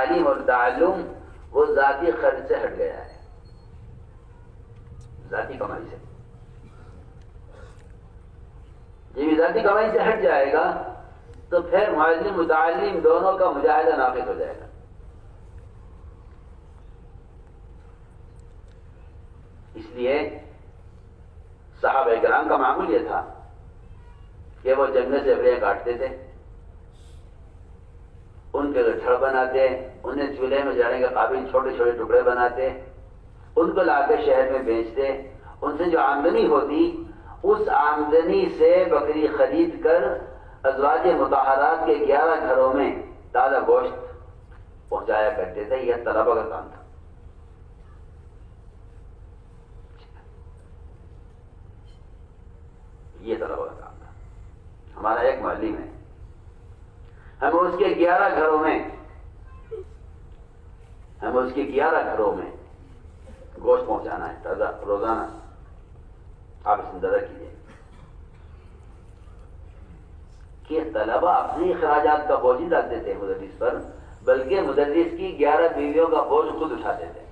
تعلیم اور تعلم وہ ذاتی خرچ سے ہٹ گیا ہے، ذاتی کمائی سے. جب یہ ذاتی کمائی سے ہٹ جائے گا تو پھر معلم متعلم دونوں کا مجاہدہ ناقص ہو جائے گا. اس لیے صحابہ کرام کا معمول یہ تھا کہ وہ جنگل سے بڑے کاٹتے تھے، ان کے گٹھڑ بناتے، انہیں چولہے میں جانے کے قابل چھوٹے چھوٹے ٹکڑے بناتے، ان کو لا کے شہر میں بیچتے. ان سے جو آمدنی ہوتی اس آمدنی سے بکری خرید کر ازواج مطہرات کے 11 گھروں میں تازہ گوشت پہنچایا کرتے تھے. یہ طلبہ کا کام تھا. یہ طلبہ کا کام تھا. ہمارا ایک معلم ہے، ہمیں اس کے 11 گھروں میں گوشت پہنچانا ہے تازہ روزانہ. آپ اس اندازہ کیجیے کہ طلبہ اپنے اخراجات کا بوجھ نہیں ڈالتے تھے مدرس پر، بلکہ مدرس کی 11 بیویوں کا بوجھ خود اٹھاتے تھے.